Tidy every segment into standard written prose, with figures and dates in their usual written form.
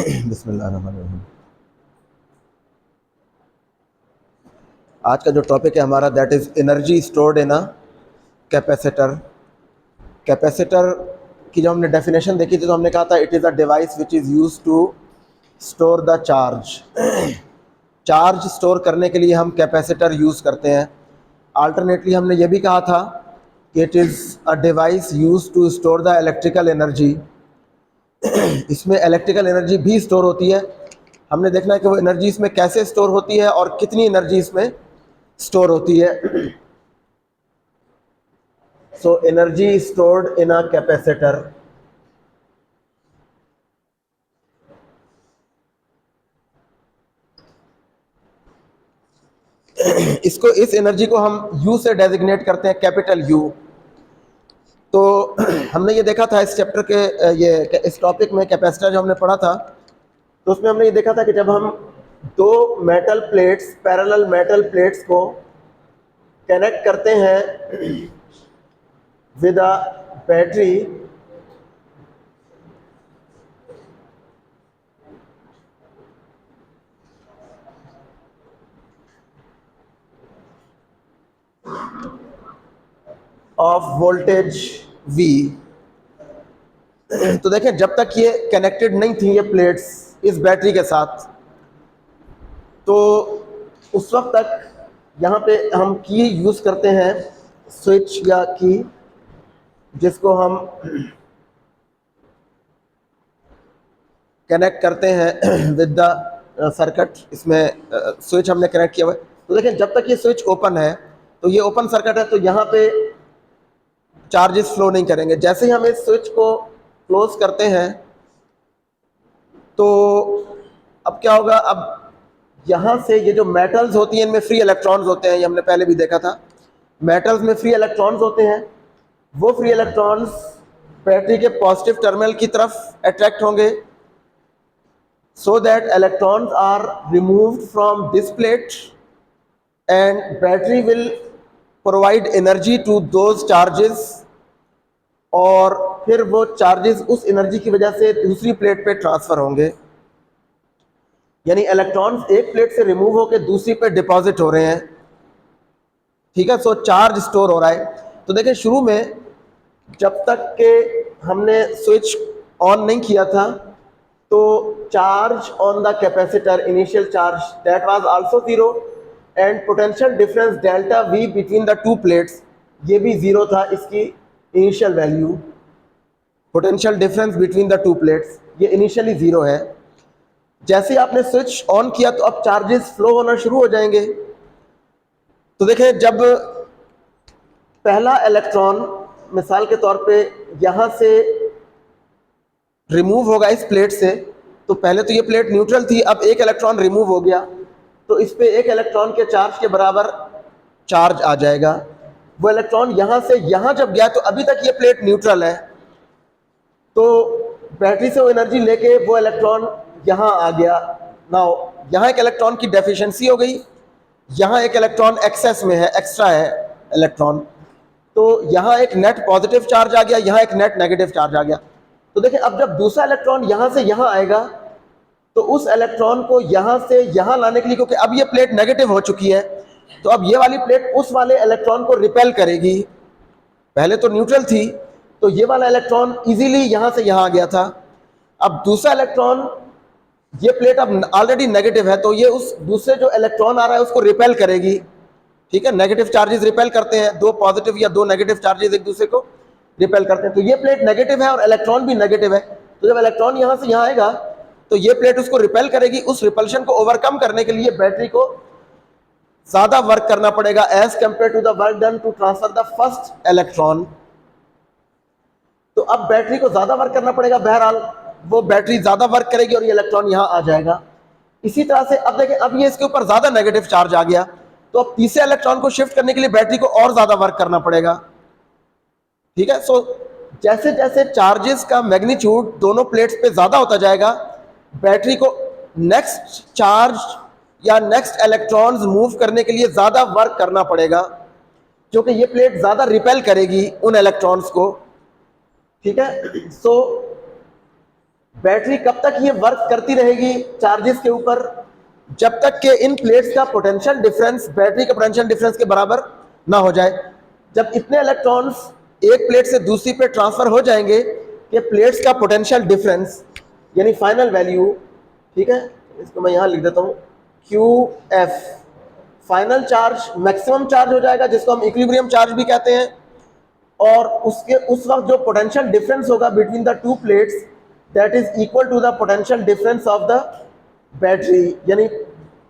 बिस्मिल्लाहिर्रहमानिर्रहीम। आज का जो टॉपिक है हमारा that is energy stored in a capacitor. Capacitor की जब हमने डेफिनेशन देखी थी तो हमने कहा था it is a device which is use to store the charge. Charge store करने के लिए हम कैपेसिटर यूज़ करते हैं। अल्टरनेटली हमने ये भी कहा था कि it is a device use to store the electrical energy. इसमें इलेक्ट्रिकल एनर्जी भी स्टोर होती है। हमने देखना है कि वो एनर्जी इसमें कैसे स्टोर होती है और कितनी एनर्जी इसमें स्टोर होती है। So energy stored in a capacitor. इसको इस एनर्जी को हम यू से डेजिग्नेट करते हैं, कैपिटल यू। तो हमने ये देखा था इस चैप्टर के ये इस टॉपिक में कैपेसिटर जो हमने पढ़ा था तो उसमें हमने ये देखा था कि जब हम दो metal plates, parallel metal plates को कनेक्ट करते हैं with a battery, of voltage V। तो देखें जब तक ये कनेक्टेड नहीं थी ये प्लेट्स इस बैटरी के साथ, तो उस वक्त तक यहाँ पे हम की यूज़ करते हैं, स्विच या की, जिसको हम कनेक्ट करते हैं विद द सर्किट। इसमें स्विच हमने कनेक्ट किया हुआ है। तो देखें जब तक ये स्विच ओपन है तो ये ओपन सर्किट है, तो यहाँ पे चार्जेस फ्लो नहीं करेंगे। जैसे ही हम इस स्विच को क्लोज करते हैं तो अब क्या होगा, अब यहाँ से ये जो मेटल्स होती हैं इनमें फ्री इलेक्ट्रॉन्स होते हैं, ये हमने पहले भी देखा था। मेटल्स में फ्री इलेक्ट्रॉन्स होते हैं, वो फ्री इलेक्ट्रॉन्स बैटरी के पॉजिटिव टर्मिनल की तरफ अट्रैक्ट होंगे, so that electrons are removed from this plate and battery will provide energy to those charges, और फिर वो चार्जेस उस एनर्जी की वजह से दूसरी प्लेट पे ट्रांसफर होंगे। यानी इलेक्ट्रॉन्स एक प्लेट से रिमूव होकर दूसरी पे डिपॉजिट हो रहे हैं। ठीक है, सो चार्ज स्टोर हो रहा है। तो देखिए शुरू में जब तक के हमने स्विच ऑन नहीं किया था तो charge on the capacitor, initial charge that was also zero, and potential difference delta we between the two plates, ये भी जीरो था इसकी initial value. Potential difference between the two plates ये इनिशियली जीरो है। जैसे ही आपने स्विच ऑन किया तो अब चार्जेस फ्लो होना शुरू हो जाएंगे। तो देखें जब पहला इलेक्ट्रॉन मिसाल के तौर पे यहाँ से रिमूव होगा इस प्लेट से, तो पहले तो ये प्लेट न्यूट्रल थी, अब एक इलेक्ट्रॉन रिमूव हो गया तो इस पे एक इलेक्ट्रॉन के चार्ज के बराबर चार्ज आ जाएगा। वो इलेक्ट्रॉन यहाँ से यहाँ जब गया तो अभी तक ये प्लेट न्यूट्रल है, तो बैटरी से वो एनर्जी लेके वो इलेक्ट्रॉन यहाँ आ गया। नाउ यहाँ एक इलेक्ट्रॉन की डेफिशिएंसी हो गई, यहाँ एक इलेक्ट्रॉन एक्सेस में है, एक्स्ट्रा है इलेक्ट्रॉन, तो यहाँ एक नेट पॉजिटिव चार्ज आ गया, यहाँ एक नेट नेगेटिव चार्ज आ गया। तो देखिए अब जब दूसरा इलेक्ट्रॉन यहाँ से यहाँ आएगा तो उस इलेक्ट्रॉन को यहाँ से यहाँ लाने के लिए, क्योंकि अब ये प्लेट नेगेटिव हो चुकी है, तो अब ये वाली प्लेट उस वाले इलेक्ट्रॉन को रिपेल करेगी। पहले तो न्यूट्रल थी तो ये वाला इलेक्ट्रॉन इजीली यहाँ से यहाँ आ गया था। अब दूसरा इलेक्ट्रॉन, ये प्लेट अब ऑलरेडी नेगेटिव है, तो ये उस दूसरे जो इलेक्ट्रॉन आ रहा है उसको रिपेल करेगी। ठीक है, नेगेटिव चार्जेस रिपेल करते हैं, दो पॉजिटिव या दो नेगेटिव चार्जेस एक दूसरे को रिपेल करते हैं। तो ये प्लेट नेगेटिव है और इलेक्ट्रॉन भी नेगेटिव है, तो जब इलेक्ट्रॉन यहाँ से यहाँ आएगा तो ये प्लेट उसको रिपेल करेगी। उस रिपल्शन को ओवरकम करने के लिए बैटरी को ज्यादा वर्क करना पड़ेगा as compared to the work done to transfer the first electron. तो अब बैटरी को ज्यादा वर्क करना पड़ेगा, बहरहाल वो बैटरी ज्यादा वर्क करेगी और ये इलेक्ट्रॉन यहाँ आ जाएगा। इसी तरह से अब देखें, अब ये इसके ऊपर ज्यादा नेगेटिव चार्ज आ गया, तो अब तीसरे इलेक्ट्रॉन को शिफ्ट करने के लिए बैटरी को और ज्यादा वर्क करना पड़ेगा। ठीक है, सो जैसे जैसे चार्जेस का मैग्नीट्यूड दोनों प्लेट्स पे ज्यादा होता जाएगा, बैटरी को नेक्स्ट चार्ज या नेक्स्ट इलेक्ट्रॉन्स मूव करने के लिए ज्यादा वर्क करना पड़ेगा, क्योंकि ये प्लेट ज्यादा रिपेल करेगी उन इलेक्ट्रॉन्स को। ठीक है, सो बैटरी कब तक ये वर्क करती रहेगी चार्जेस के ऊपर, जब तक कि इन प्लेट्स का पोटेंशियल डिफरेंस बैटरी के पोटेंशियल डिफरेंस के बराबर ना हो जाए। जब इतने इलेक्ट्रॉन्स एक प्लेट से दूसरी प्लेट ट्रांसफर हो जाएंगे कि प्लेट्स का पोटेंशियल डिफरेंस यानी फाइनल वैल्यू, ठीक है, इसको मैं यहां लिख देता हूं, Q F, final charge maximum charge हो जाएगा जिसको हम इक्विलिब्रियम चार्ज भी कहते हैं। और उसके उस वक्त जो पोटेंशियल डिफरेंस होगा between the two plates that is equal to the potential difference of the battery, यानी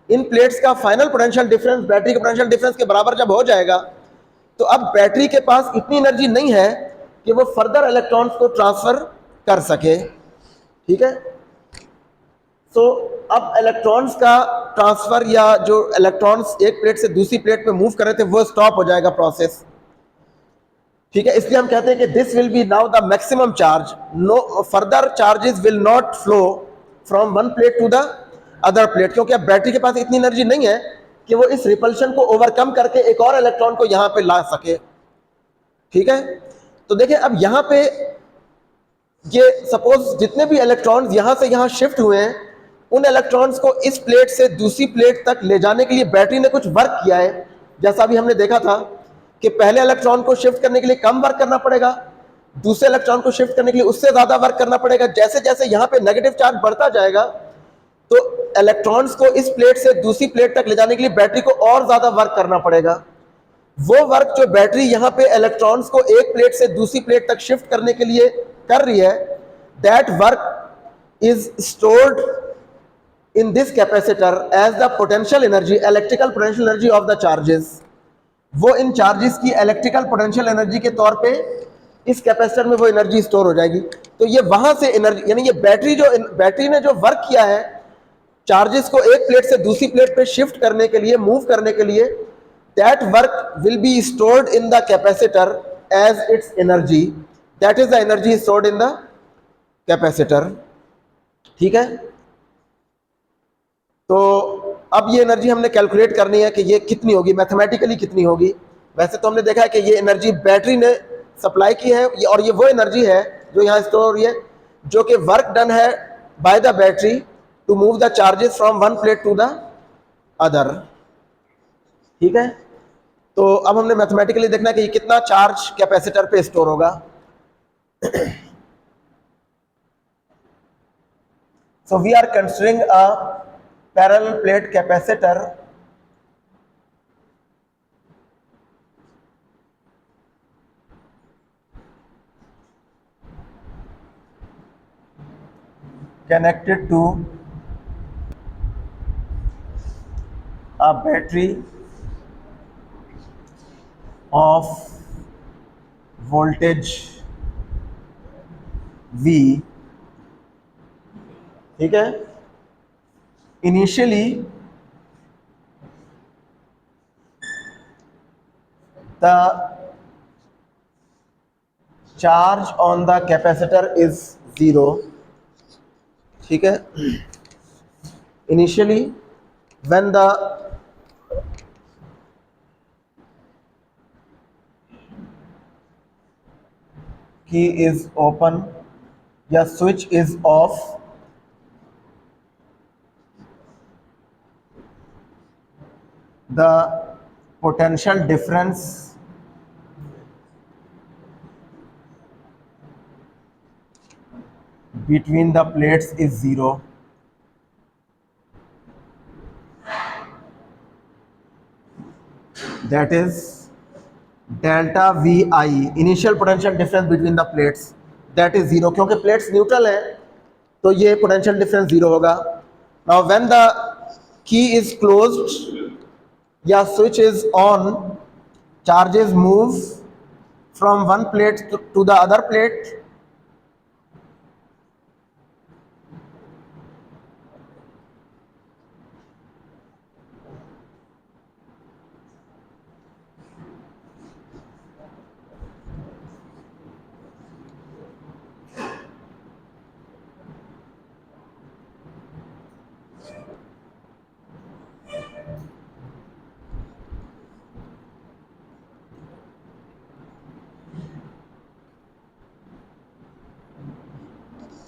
इन प्लेट्स का फाइनल पोटेंशियल डिफरेंस बैटरी के पोटेंशियल डिफरेंस के बराबर जब हो जाएगा तो अब बैटरी के पास इतनी एनर्जी नहीं है कि वो फर्दर इलेक्ट्रॉन्स को ट्रांसफर कर सके, ठीक है। सो अब इलेक्ट्रॉन्स का ट्रांसफर या जो इलेक्ट्रॉन्स एक प्लेट से दूसरी प्लेट पे मूव कर रहे थे वो स्टॉप हो जाएगा प्रोसेस, ठीक है। इसलिए हम कहते हैं कि this will be now the maximum charge, no further charges will not flow from one plate to the other plate, क्योंकि अब बैटरी के पास इतनी एनर्जी नहीं है कि वो इस रिपल्शन को ओवरकम करके एक और इलेक्ट्रॉन को यहां पे ला सके, ठीक है। तो देखिए अब यहां पे ये सपोज जितने भी इलेक्ट्रॉन्स यहां से यहां शिफ्ट हुए हैं उन इलेक्ट्रॉन्स को इस प्लेट से दूसरी प्लेट तक ले जाने के लिए बैटरी ने कुछ वर्क किया है। जैसा अभी हमने देखा था कि पहले इलेक्ट्रॉन को शिफ्ट करने के लिए कम वर्क करना पड़ेगा, दूसरे इलेक्ट्रॉन को शिफ्ट करने के लिए उससे ज्यादा वर्क करना पड़ेगा। जैसे जैसे यहां पे नेगेटिव चार्ज बढ़ता जाएगा तो इलेक्ट्रॉन्स को इस प्लेट से दूसरी प्लेट तक ले जाने के लिए बैटरी को और ज्यादा वर्क करना पड़ेगा। वो वर्क जो बैटरी यहां पे इलेक्ट्रॉन्स को एक प्लेट से दूसरी प्लेट तक शिफ्ट करने के लिए कर रही है, that work is stored in this capacitor as the potential energy, electrical potential energy of the charges. वो इन चार्जेस की इलेक्ट्रिकल पोटेंशियल एनर्जी के तौर पे इस कैपेसिटर में वो एनर्जी स्टोर हो जाएगी। तो ये वहां से एनर्जी यानी ये बैटरी ने जो वर्क किया है चार्जेस को एक प्लेट से दूसरी प्लेट पे शिफ्ट करने के लिए, मूव करने के लिए, that work will be stored in the capacitor as its energy, that is the energy stored in the capacitor, ठीक है। तो अब ये एनर्जी हमने कैलकुलेट करनी है कि ये कितनी होगी, मैथमेटिकली कितनी होगी। वैसे तो हमने देखा है कि ये एनर्जी बैटरी ने सप्लाई की है और ये वो एनर्जी है जो यहाँ स्टोर हो रही है जो कि वर्क डन है by the battery to move the charges from one plate to the other, ठीक है। तो अब हमने मैथमेटिकली देखना है कि ये कितना चार्ज कैपेसिटर पे स्टोर होगा। So we are considering a parallel plate capacitor connected to a battery of voltage V, ठीक है। Initially the charge on the capacitor is 0, ठीक है। Initially when the key is open या switch is off, the potential difference between the plates is 0, that is delta VI, initial potential difference between the plates, that is 0, क्योंकि plates neutral है तो ये potential difference 0 होगा। Now when the key is closed या switch is on, charges move from one plate to the other plate,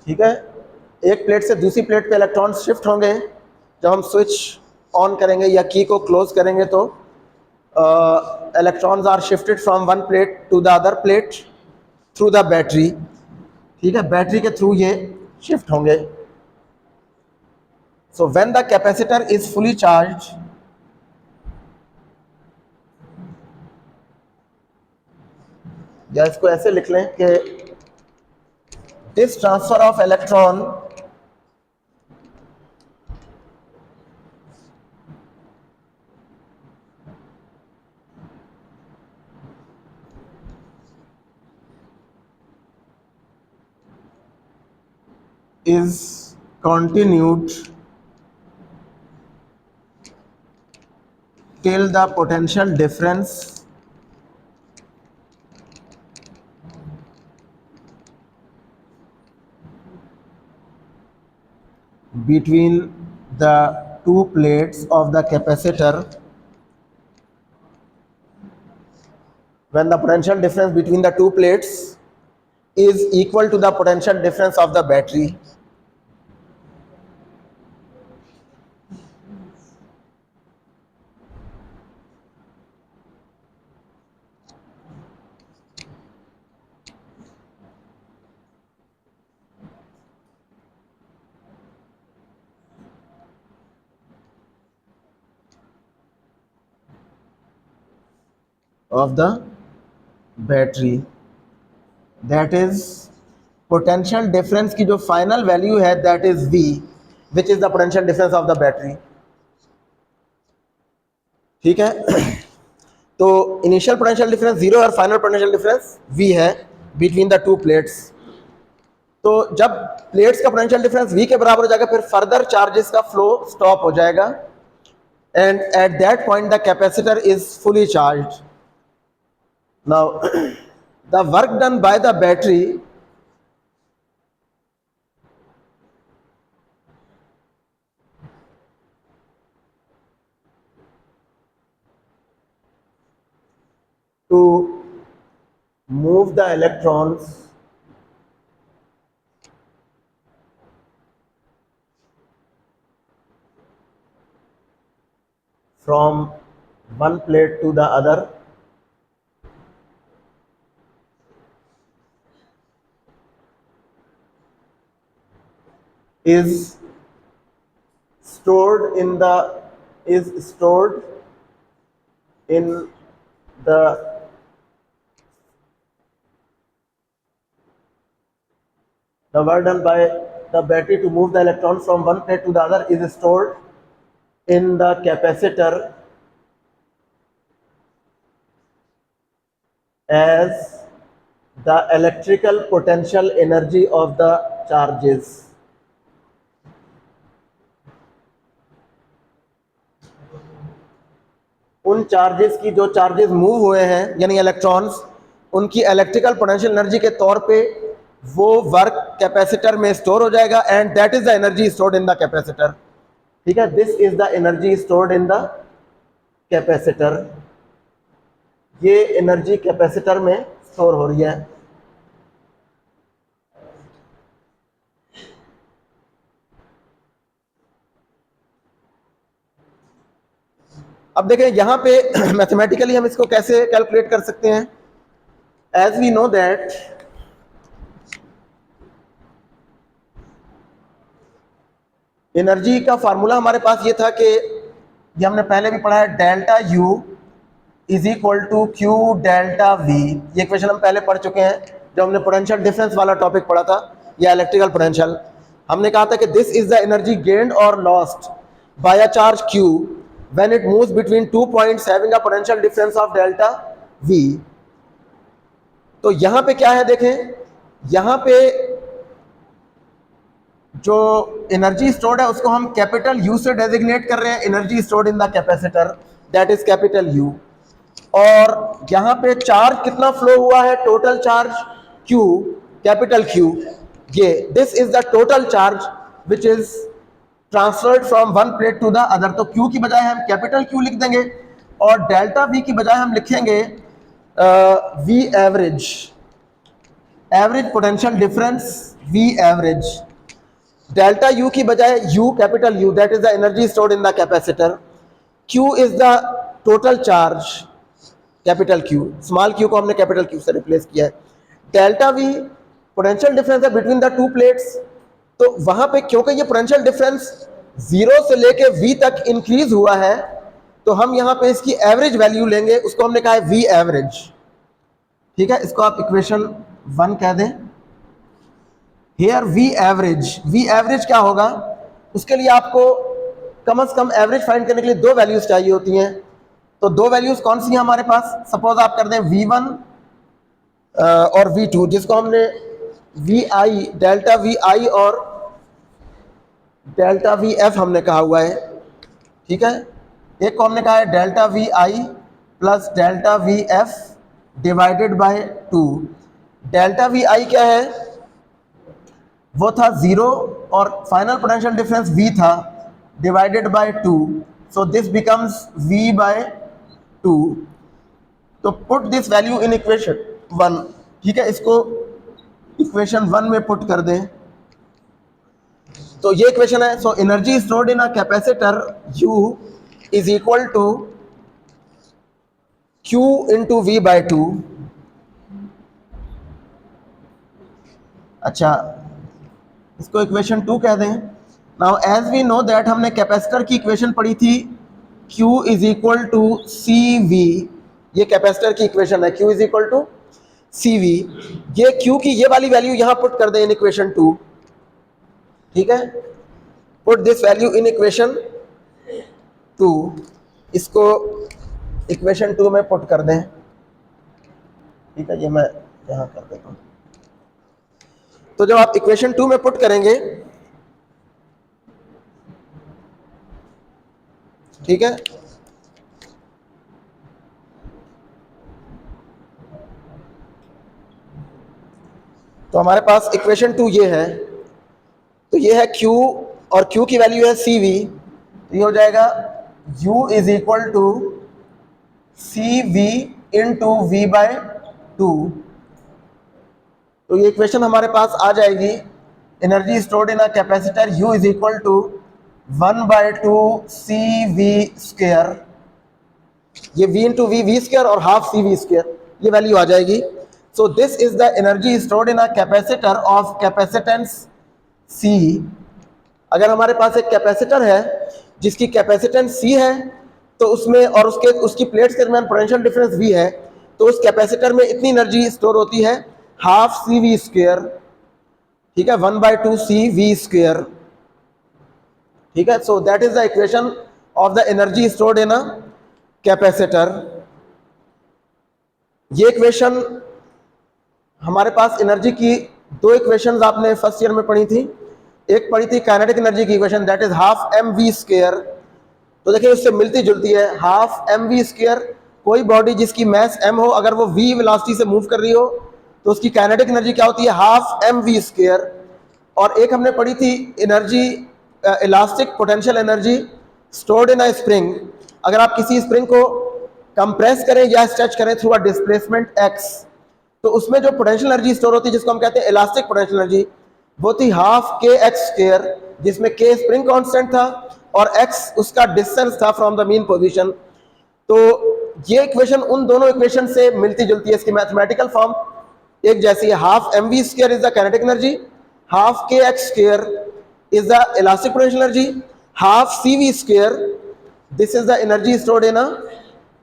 ठीक है। एक plate से दूसरी प्लेट पे इलेक्ट्रॉन शिफ्ट होंगे। जब हम स्विच ऑन करेंगे या की को क्लोज करेंगे तो electrons are shifted from one plate to the other plate through the battery. ठीक है, बैटरी के थ्रू ये शिफ्ट होंगे। So when the capacitor is fully charge, या इसको ऐसे लिख लें कि this transfer of electron is continued till the potential difference between the two plates of the capacitor, when the potential difference between the two plates is equal to the potential difference of the battery. Of the battery, that is potential difference की जो final value है that is V, which is the potential difference of the battery. ठीक है, तो initial potential difference 0 और final potential difference V है between the two plates. तो जब प्लेट्स का पोटेंशियल डिफरेंस V के बराबर हो जाएगा फिर फर्दर चार्जेस का फ्लो स्टॉप हो जाएगा and at that point the capacitor is fully charged. Now, the work done by the battery to move the electrons from one plate to the other is stored in the work done by the battery to move the electron from one plate to the other is stored in the capacitor as the electrical potential energy of the charges. उन charges की जो charges move हुए हैं यानी electrons, उनकी electrical potential energy के तौर पे वो वर्क कैपेसिटर में स्टोर हो जाएगा and that is the energy stored in the capacitor. ठीक है, this is the energy stored in the capacitor. ये एनर्जी कैपेसिटर में स्टोर हो रही है। अब देखें यहां पे मैथमेटिकली हम इसको कैसे कैलकुलेट कर सकते हैं। As we know that energy का फार्मूला हमारे पास ये था कि ये हमने पहले भी पढ़ा है, delta U is equal to Q delta V. ये इक्वेशन हम पहले पढ़ चुके हैं जब हमने पोटेंशियल डिफरेंस वाला टॉपिक पढ़ा था या इलेक्ट्रिकल पोटेंशियल। हमने कहा था कि this is the energy gained और lost by a charge Q when it moves between 2 points having a potential difference of delta V। तो यहां पे क्या है देखें, यहां पे जो एनर्जी स्टोर्ड है उसको हम कैपिटल U से डेजिग्नेट कर रहे हैं, energy stored in the capacitor that is capital U। और यहां पे चार्ज कितना फ्लो हुआ है, total charge Q, capital Q। ये this is the total charge which is transferred from one plate to the other. तो Q की बजाय हम कैपिटल Q लिख देंगे और डेल्टा V की बजाय हम लिखेंगे V average, average potential difference V average. Delta U की बजाय you, capital you, that is the energy stored in the capacitor, Q is the total charge, capital Q, small Q को हमने capital Q से replace किया है। Delta we potential difference है between the two plates, तो वहां पे क्योंकि ये पोटेंशियल डिफरेंस जीरो से लेके वी तक इंक्रीज हुआ है, तो हम यहां पे इसकी एवरेज वैल्यू लेंगे, उसको हमने कहा है वी एवरेज। ठीक है, इसको आप इक्वेशन 1 कह दें। हियर वी एवरेज क्या होगा, उसके लिए आपको कम से कम एवरेज फाइंड करने के लिए दो वैल्यूज चाहिए होती हैं। तो दो वैल्यूज कौन सी हैं हमारे पास, सपोज आप कर दें V1 और V2, जिसको हमने VI, डेल्टा VI और डेल्टा VF हमने कहा हुआ है। ठीक है, एक को हमने कहा है delta VI plus delta VF divided by 2। Delta VI क्या है, वो था 0 और फाइनल पोटेंशियल डिफरेंस V था divided by 2, so this becomes V by 2। तो put this value in equation 1। ठीक है, इसको इक्वेशन 1 में पुट कर दें, तो ये इक्वेशन है। So energy stored in a capacitor U is equal to Q into V by 2। अच्छा, इसको इक्वेशन 2 कह दें। Now as we know that हमने कैपेसिटर की इक्वेशन पढ़ी थी, Q is equal to CV। ये कैपेसिटर की इक्वेशन है, Q is equal to CV। ये Q की ये वाली वैल्यू यहां पुट कर दें इन इक्वेशन 2। ठीक है, put this value in equation 2, इसको इक्वेशन 2 में पुट कर दें। ठीक है, ये मैं यहां कर देता हूं। तो जब आप इक्वेशन 2 में पुट करेंगे, ठीक है, तो हमारे पास इक्वेशन 2 ये है। तो ये है Q और Q की वैल्यू है CV। तो ये हो जाएगा U is equal to CV into V by 2। तो ये इक्वेशन हमारे पास आ जाएगी, energy stored in a capacitor U is equal to 1/2 CV square. ये V इंटू V स्क्वायर और हाफ CV स्क्वायर, ये वैल्यू आ जाएगी। So this is the energy stored in a capacitor of capacitance C। अगर हमारे पास एक capacitor है जिसकी कैपेसिटेंस C है, तो उसमें और उसकी प्लेट्स के दरमियान पोटेंशियल डिफरेंस V है, तो उस कैपेसिटर में इतनी एनर्जी स्टोर होती है हाफ CV स्क्वायर। ठीक है, 1/2 CV स्क्वायर। ठीक है, so that is the equation of the energy stored in a capacitor. ये इक्वेशन हमारे पास एनर्जी की दो इक्वेशंस आपने फर्स्ट ईयर में पढ़ी थी। एक पढ़ी थी काइनेटिक एनर्जी की equation, that is half mv square. तो देखिए उससे मिलती जुलती है, हाफ mv स्क्वायर। कोई बॉडी जिसकी मास m हो, अगर वो v वेलोसिटी से मूव कर रही हो, तो उसकी काइनेटिक एनर्जी क्या होती है, हाफ mv स्क्वायर। और एक हमने पढ़ी थी energy, elastic potential energy stored in a spring. अगर आप किसी स्प्रिंग को कंप्रेस करें या स्ट्रेच करें थ्रू अ डिस्प्लेसमेंट x, तो उसमें जो पोटेंशियल एनर्जी स्टोर होती है, जिसको हम कहते हैं इलास्टिक पोटेंशियल एनर्जी, वो थी हाफ के एक्स स्क्वायर, जिसमें के स्प्रिंग कांस्टेंट था और एक्स उसका डिस्टेंस था फ्रॉम द मीन पोजीशन। तो ये इक्वेशन उन दोनों इक्वेशन से मिलती जुलती है, इसकी मैथमेटिकल फॉर्म एक जैसी है। Half M V square is the kinetic energy, half K X square is the elastic potential energy, half C V square this is the energy stored in a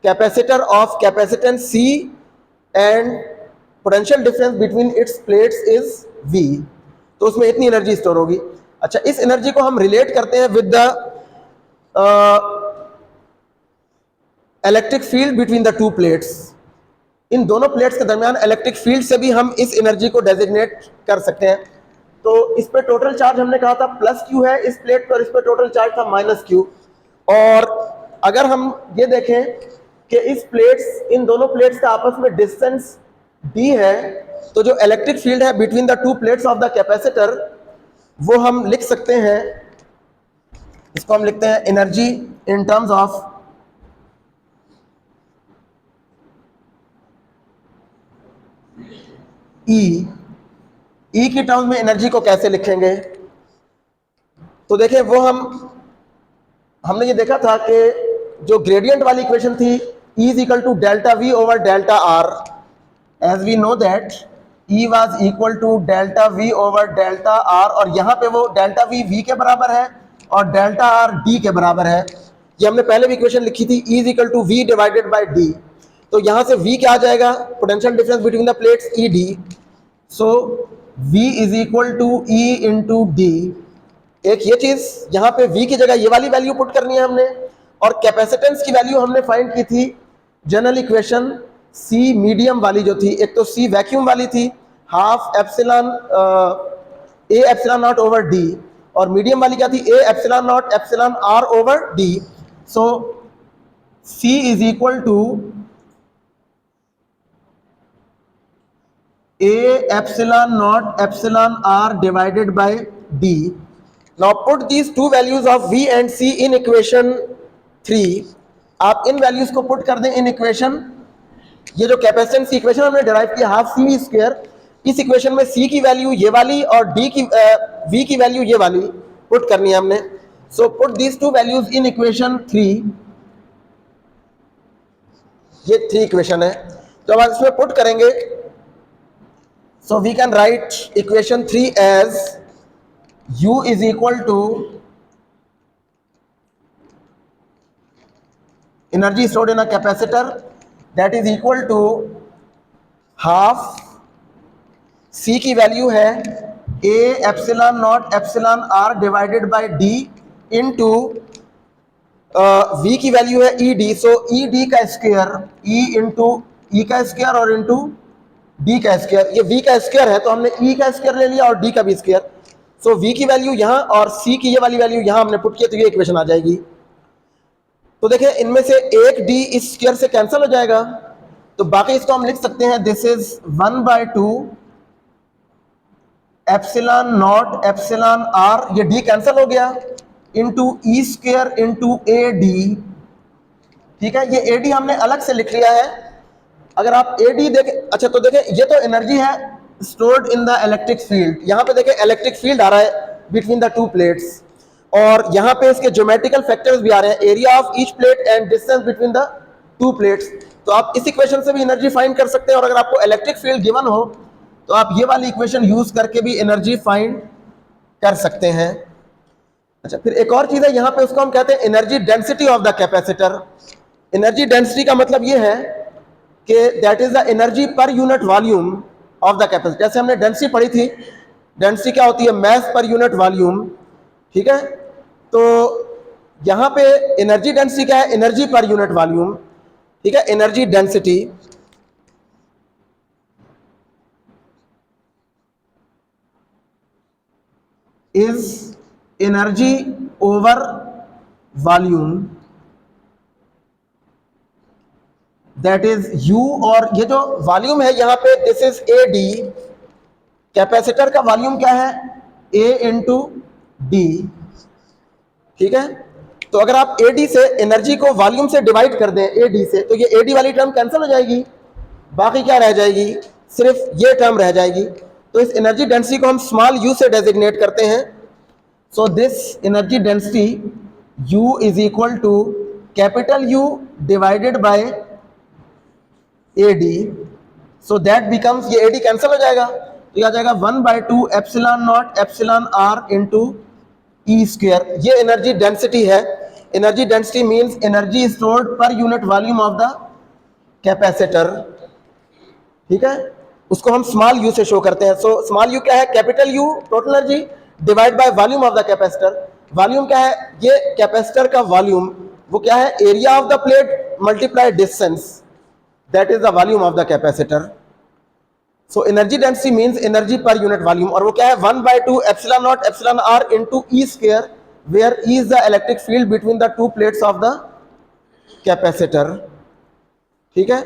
capacitor of capacitance C and potential difference between its plates is V। तो उसमें इतनी energy store होगी। अच्छा, इस energy को हम relate करते हैं with the electric field between the two plates. इन दोनों प्लेट्स के दरमियान इलेक्ट्रिक फील्ड से भी हम इस एनर्जी को डेजिग्नेट कर सकते हैं। तो इस पे टोटल चार्ज हमने कहा था प्लस क्यू है इस प्लेट पर, इस पे टोटल चार्ज था माइनस क्यू। और अगर हम ये देखें कि इस प्लेट्स, इन दोनों प्लेट्स का आपस में डिस्टेंस d है, तो जो इलेक्ट्रिक फील्ड है between the two plates of the capacitor, वो हम लिख सकते हैं, इसको हम लिखते हैं energy in terms of E। E की टर्म्स में एनर्जी को कैसे लिखेंगे, तो देखें वो हमने ये देखा था कि जो ग्रेडियंट वाली इक्वेशन थी E is equal to delta V over delta R, as we know that E was equal to delta V over delta R, और यहाँ पे वो डेल्टा V के बराबर है और डेल्टा R D के बराबर है। ये हमने पहले भी इक्वेशन लिखी थी, E is equal to V divided by D। तो यहाँ से V क्या आ जाएगा, potential difference between the plates ED। सो V is equal to E into D। एक ये चीज, यहाँ पे V की जगह ये वाली वैल्यू पुट करनी है हमने, और कैपेसिटेंस की वैल्यू हमने फाइंड की थी जनरल इक्वेशन C मीडियम वाली जो थी, एक तो C वैक्यूम वाली थी, half epsilon A epsilon naught over D, और मीडियम वाली क्या थी, A epsilon not epsilon R over D। So C is equal to A epsilon naught epsilon R divided by D. Now put these two values of V and C in equation 3. आप इन values को put कर दें in equation, ये जो capacitance की equation हमने derive की half C square, इस इक्वेशन में C की वैल्यू ये वाली और D की V की वैल्यू ये वाली पुट करनी है हमने। So put these two values in equation 3। ये 3 इक्वेशन है, तो अब इसमें पुट करेंगे। So we can write equation 3 as U is equal to energy stored in a capacitor, that is equal to half C की वैल्यू है A epsilon not epsilon R divided by D into V की value है ED। सो ED का square, E into E का square और into D का square. ये V का स्क्वायर है तो हमने E का स्क्वायर ले लिया और D का भी स्क्वायर। सो V की वैल्यू यहाँ और C की ये वाली वैल्यू यहाँ हमने पुट किया, तो ये इक्वेशन आ जाएगी। तो देखिए इनमें से एक D इस स्क्वायर से कैंसिल हो जाएगा, तो बाकी इसको हम लिख सकते हैं this is 1/2 epsilon not epsilon R, ये D कैंसिल हो गया, into E square into AD। ठीक है, ये AD हमने अलग से लिख लिया है। अगर आप AD देखें, अच्छा तो देखें ये तो एनर्जी है stored in the electric field, यहाँ पे देखें इलेक्ट्रिक फील्ड आ रहा है बिटवीन द टू प्लेट्स, और यहाँ पे इसके ज्योमेट्रिकल फैक्टर्स भी आ रहे हैं, area of each plate and distance between the two plates. तो आप इस इक्वेशन से भी एनर्जी फाइंड कर सकते हैं, और अगर आपको इलेक्ट्रिक फील्ड गिवन हो तो आप ये वाली इक्वेशन यूज करके भी एनर्जी फाइंड कर सकते हैं। अच्छा, फिर एक और चीज है यहाँ पे, उसको हम कहते हैं energy density of the capacitor. Energy density का मतलब ये है कि दैट इज द एनर्जी पर unit volume of the capacitor. जैसे हमने डेंसिटी पढ़ी थी, डेंसिटी क्या होती है, मास पर यूनिट वॉल्यूम। ठीक है, तो यहाँ पे एनर्जी डेंसिटी क्या है, एनर्जी पर यूनिट वॉल्यूम। ठीक है, energy density is energy over volume, that is U, और ये जो वॉल्यूम है यहाँ पे दिस इज AD। कैपेसिटर का वॉल्यूम क्या है, A इंटू D। ठीक है, तो अगर आप AD से एनर्जी को वॉल्यूम से डिवाइड कर दें AD से, तो ये AD वाली टर्म कैंसिल हो जाएगी, बाकी क्या रह जाएगी, सिर्फ ये टर्म रह जाएगी। तो इस एनर्जी डेंसिटी को हम स्मॉल u से डेजिग्नेट करते हैं। So this energy density U is equal to capital U divided by AD। So that becomes, ये AD कैंसिल हो जाएगा, तो ये आ जाएगा 1/2 epsilon not epsilon R into E square. ये एनर्जी डेंसिटी है। Energy density means energy stored per unit volume of the capacitor. ठीक है, उसको हम स्मॉल u से शो करते हैं। सो स्मॉल u क्या है, capital U total energy divide by volume of the capacitor. Volume क्या है, ये कैपेसिटर का वॉल्यूम, वो क्या है, area of the plate multiply distance, that is the volume of the capacitor. So energy density means energy per unit volume, और वो क्या है 1/2 epsilon naught epsilon R into E square, where E is the electric field between the two plates of the capacitor. ठीक है,